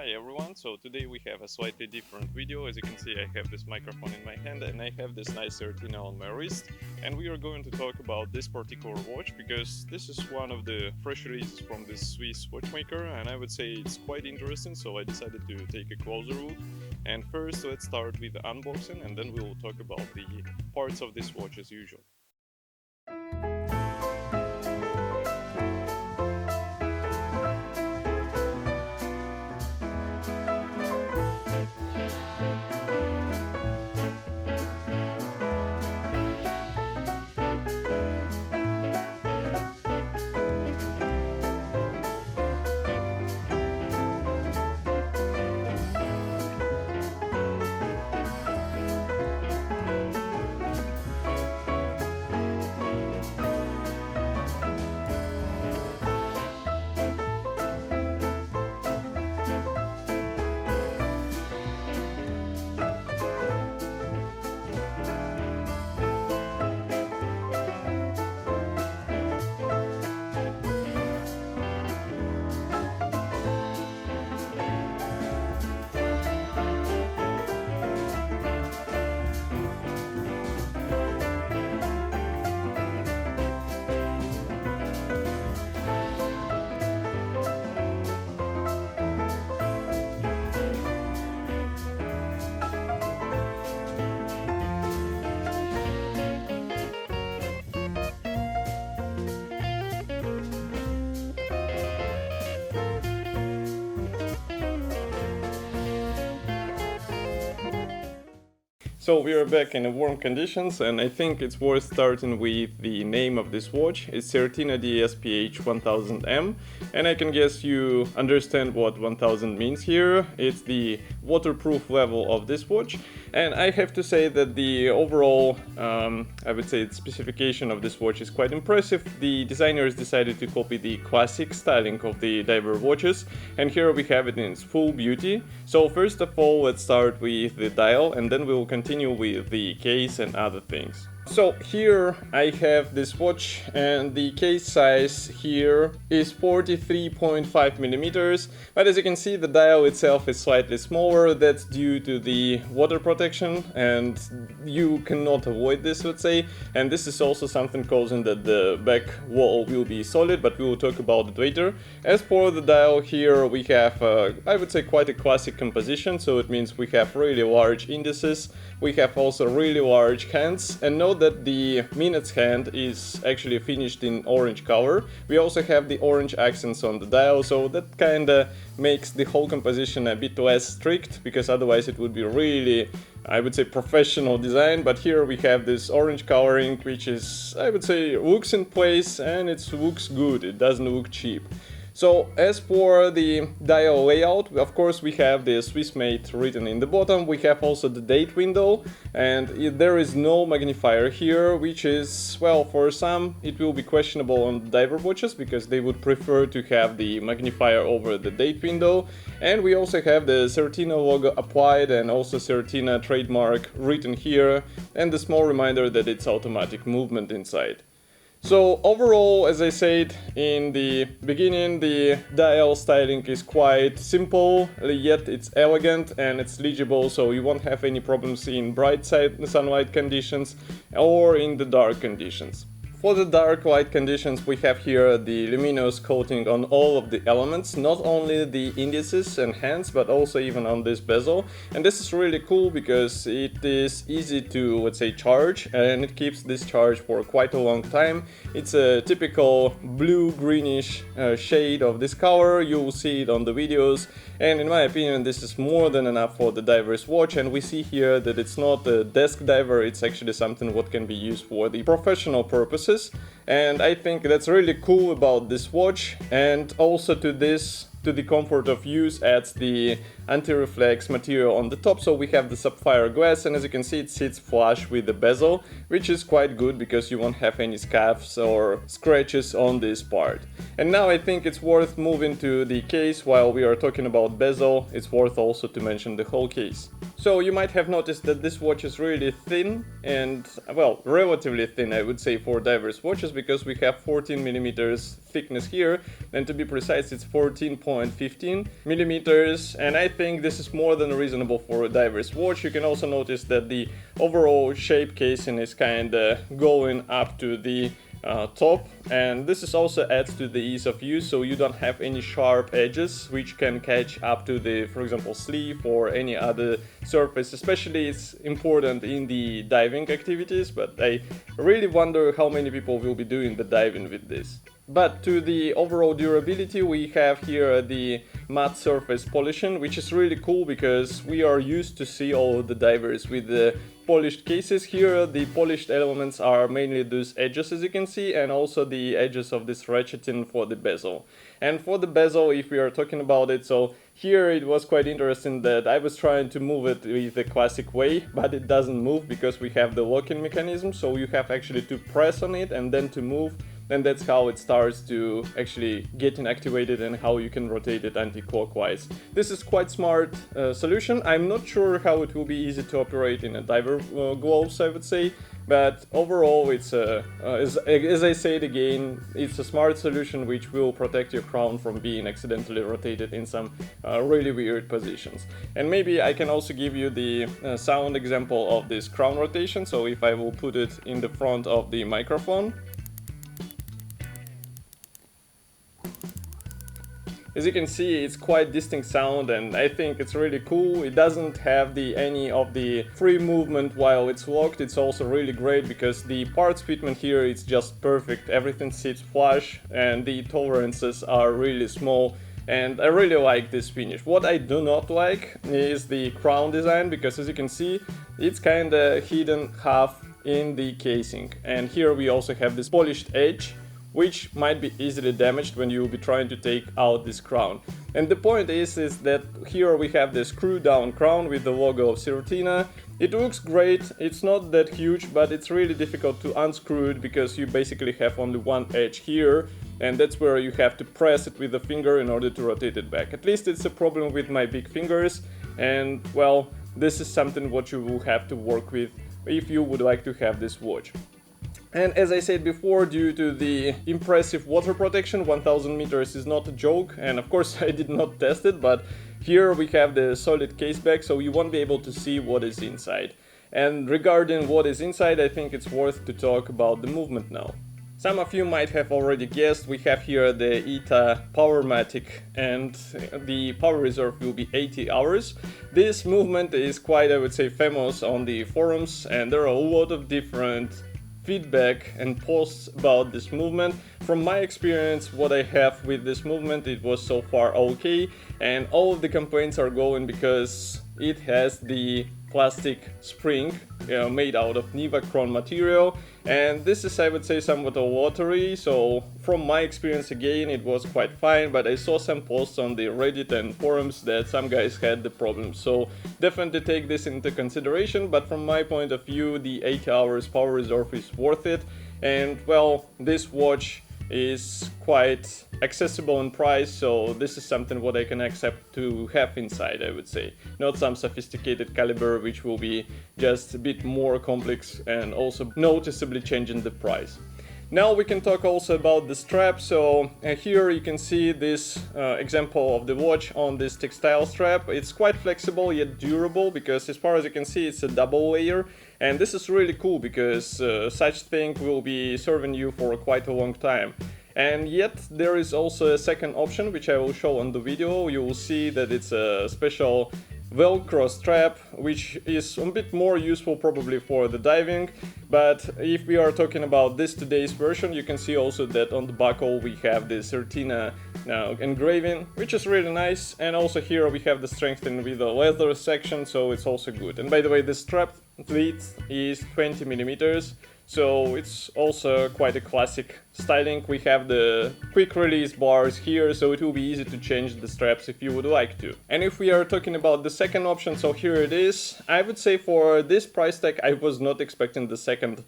Hi everyone, so today we have a slightly different video. As you can see, I have this microphone in my hand and I have this nice Certina on my wrist, and we are going to talk about this particular watch because this is one of the fresh releases from this Swiss watchmaker, and I would say it's quite interesting, so I decided to take a closer look. And first let's start with the unboxing and then we'll talk about the parts of this watch as usual. So we are back in warm conditions, and I think it's worth starting with the name of this watch. It's Certina DS PH1000M, and I can guess you understand what 1000 means here. It's the waterproof level of this watch, and I have to say that the overall, I would say, specification of this watch is quite impressive. The designers decided to copy the classic styling of the diver watches, and here we have it in its full beauty. So first of all, let's start with the dial, and then we will continue with the case and other things. So here I have this watch, and the case size here is 43.5 millimeters, but as you can see the dial itself is slightly smaller. That's due to the water protection, and you cannot avoid this, let's say, and this is also something causing that the back wall will be solid, but we will talk about it later. As for the dial, here we have I would say quite a classic composition, so it means we have really large indices, we have also really large hands, and note that the minutes hand is actually finished in orange color. We also have the orange accents on the dial, so that kinda makes the whole composition a bit less strict, because otherwise it would be really, I would say, professional design. But here we have this orange coloring, which is, I would say, looks in place, and it looks good, it doesn't look cheap. So as for the dial layout, of course we have the Swiss made written in the bottom. We have also the date window, and there is no magnifier here, which is, well, for some it will be questionable on diver watches because they would prefer to have the magnifier over the date window. And we also have the Certina logo applied, and also Certina trademark written here, and the small reminder that it's automatic movement inside. So overall, as I said in the beginning, the dial styling is quite simple, yet it's elegant and it's legible, so you won't have any problems in bright sunlight conditions or in the dark conditions. For the dark light conditions, we have here the luminous coating on all of the elements, not only the indices and hands, but also even on this bezel. And this is really cool because it is easy to, let's say, charge, and it keeps this charge for quite a long time. It's a typical blue-greenish shade of this color. You will see it on the videos, and in my opinion this is more than enough for the diver's watch. And we see here that it's not a desk diver, it's actually something what can be used for the professional purposes. And I think that's really cool about this watch. And also to the comfort of use adds the anti-reflex material on the top, so we have the sapphire glass, and as you can see it sits flush with the bezel, which is quite good because you won't have any scuffs or scratches on this part. And now I think it's worth moving to the case. While we are talking about bezel, it's worth also to mention the whole case. So you might have noticed that this watch is really thin, and, well, relatively thin I would say for divers watches, because we have 14 millimeters thickness here, and to be precise it's 14.5 1.15 millimeters, and I think this is more than reasonable for a diver's watch. You can also notice that the overall shape casing is kinda going up to the top, and this is also adds to the ease of use, so you don't have any sharp edges which can catch up to the, for example, sleeve or any other surface. Especially it's important in the diving activities, but I really wonder how many people will be doing the diving with this. But to the overall durability, we have here the matte surface polishing, which is really cool because we are used to see all the divers with the polished cases. Here the polished elements are mainly those edges, as you can see, and also the edges of this ratcheting for the bezel. And for the bezel, if we are talking about it, so here it was quite interesting that I was trying to move it with the classic way, but it doesn't move because we have the locking mechanism, so you have actually to press on it and then to move, and that's how it starts to actually getting activated and how you can rotate it anti-clockwise. This is quite smart solution. I'm not sure how it will be easy to operate in a diver gloves, I would say, but overall it's as I said again, it's a smart solution which will protect your crown from being accidentally rotated in some really weird positions. And maybe I can also give you the sound example of this crown rotation. So if I will put it in the front of the microphone, as you can see, it's quite distinct sound, and I think it's really cool. It doesn't have any of the free movement while it's locked. It's also really great because the parts fitment here is just perfect. Everything sits flush and the tolerances are really small, and I really like this finish. What I do not like is the crown design, because as you can see, it's kinda hidden half in the casing. And here we also have this polished edge, which might be easily damaged when you will be trying to take out this crown. And the point is that here we have this screw down crown with the logo of Certina. It looks great, it's not that huge, but it's really difficult to unscrew it because you basically have only one edge here, and that's where you have to press it with the finger in order to rotate it back. At least it's a problem with my big fingers, and well, this is something what you will have to work with if you would like to have this watch. And as I said before, due to the impressive water protection, 1000 meters is not a joke, and of course I did not test it, but here we have the solid case back, so you won't be able to see what is inside. And regarding what is inside, I think it's worth to talk about the movement now. Some of you might have already guessed, we have here the ETA Powermatic, and the power reserve will be 80 hours. This movement is quite, I would say, famous on the forums, and there are a lot of different feedback and posts about this movement. From my experience, what I have with this movement, it was so far okay, and all of the complaints are going because it has the plastic spring made out of Nivacron material, and this is, I would say, somewhat watery. So from my experience, again, it was quite fine, but I saw some posts on the Reddit and forums that some guys had the problem, so definitely take this into consideration. But from my point of view, the 80 hours power reserve is worth it, and well, this watch is quite accessible in price, so this is something what I can accept to have inside, I would say. Not some sophisticated caliber which will be just a bit more complex and also noticeably changing the price. Now we can talk also about the strap. So here you can see this example of the watch on this textile strap. It's quite flexible yet durable because, as far as you can see, it's a double layer, and this is really cool because such thing will be serving you for quite a long time. And yet there is also a second option which I will show on the video. You will see that it's a special Velcro strap, which is a bit more useful probably for the diving. But if we are talking about today's version, you can see also that on the buckle we have the Certina engraving, which is really nice. And also here we have the strengthening with the leather section, so it's also good. And by the way, the strap width is 20 millimeters. So it's also quite a classic styling. We have the quick release bars here, so it will be easy to change the straps if you would like to. And if we are talking about the second option, so here it is. I would say for this price tag, I was not expecting the second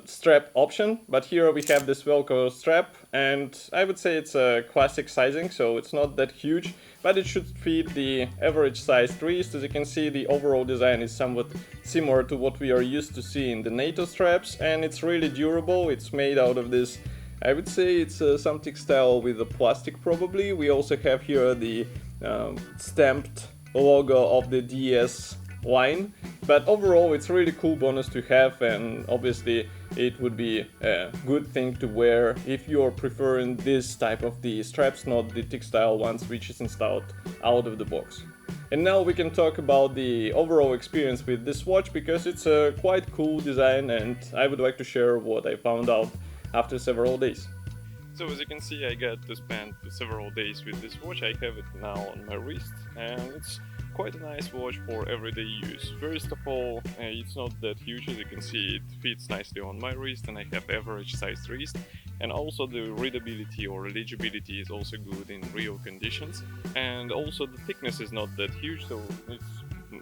strap option, but here we have this Velcro strap, and I would say it's a classic sizing, so it's not that huge, but it should fit the average size wrist. As you can see, the overall design is somewhat similar to what we are used to seeing in the NATO straps, and it's really durable. It's made out of this I would say it's some textile with a plastic probably. We also have here the stamped logo of the DS line, but overall it's really cool bonus to have, and obviously it would be a good thing to wear if you're preferring this type of the straps, not the textile ones which is installed out of the box. And now we can talk about the overall experience with this watch, because it's a quite cool design and I would like to share what I found out after several days. So as you can see, I got to spend several days with this watch. I have it now on my wrist and it's quite a nice watch for everyday use. First of all, it's not that huge. As you can see, it fits nicely on my wrist and I have average sized wrist, and also the readability or legibility is also good in real conditions, and also the thickness is not that huge, so it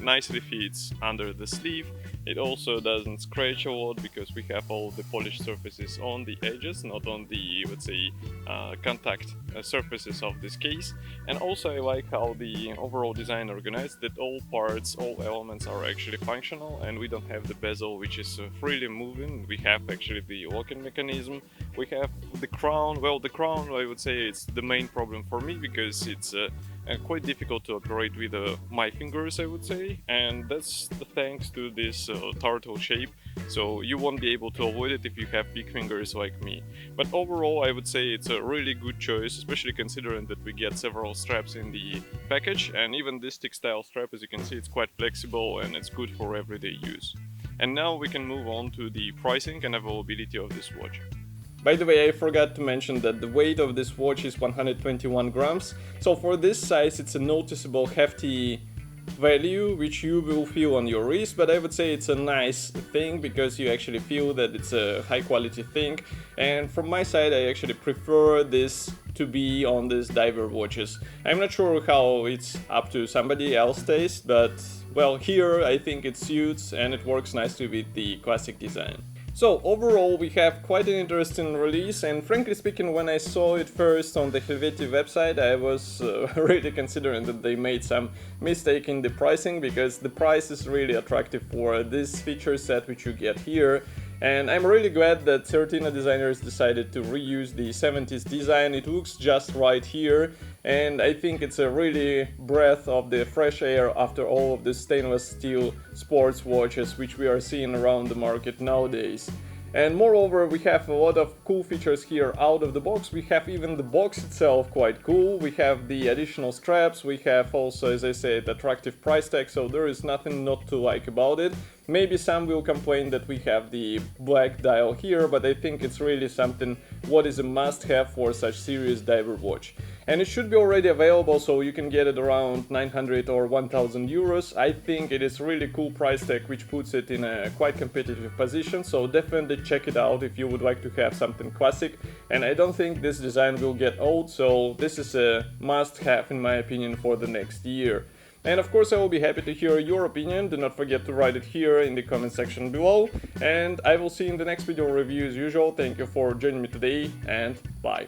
nicely fits under the sleeve. It also doesn't scratch a lot because we have all the polished surfaces on the edges, not on the, let's say, contact surfaces of this case. And also I like how the overall design organized, that all parts, all elements are actually functional, and we don't have the bezel which is freely moving. We have actually the locking mechanism. We have the crown. Well, the crown, I would say, it's the main problem for me because it's quite difficult to operate with my fingers, I would say, and that's thanks to this turtle shape, so you won't be able to avoid it if you have big fingers like me. But overall I would say it's a really good choice, especially considering that we get several straps in the package, and even this textile strap, as you can see, it's quite flexible and it's good for everyday use. And now we can move on to the pricing and availability of this watch. By the way, I forgot to mention that the weight of this watch is 121 grams, so for this size it's a noticeable hefty value which you will feel on your wrist, but I would say it's a nice thing because you actually feel that it's a high quality thing, and from my side I actually prefer this to be on these diver watches. I'm not sure how it's up to somebody else's taste, but well, here I think it suits and it works nicely with the classic design. So overall we have quite an interesting release, and frankly speaking, when I saw it first on the Helvetii website I was really considering that they made some mistake in the pricing, because the price is really attractive for this feature set which you get here. And I'm really glad that Certina designers decided to reuse the 70s design. It looks just right here, and I think it's a really breath of the fresh air after all of the stainless steel sports watches which we are seeing around the market nowadays. And moreover, we have a lot of cool features here out of the box. We have even the box itself quite cool. We have the additional straps. We have also, as I said, attractive price tag, so there is nothing not to like about it. Maybe some will complain that we have the black dial here, but I think it's really something what is a must-have for such serious diver watch. And it should be already available, so you can get it around 900 or 1000 euros. I think it is really cool price tag, which puts it in a quite competitive position, so definitely check it out if you would like to have something classic. And I don't think this design will get old, so this is a must-have in my opinion for the next year. And of course I will be happy to hear your opinion. Do not forget to write it here in the comment section below, and I will see you in the next video review as usual. Thank you for joining me today, and bye.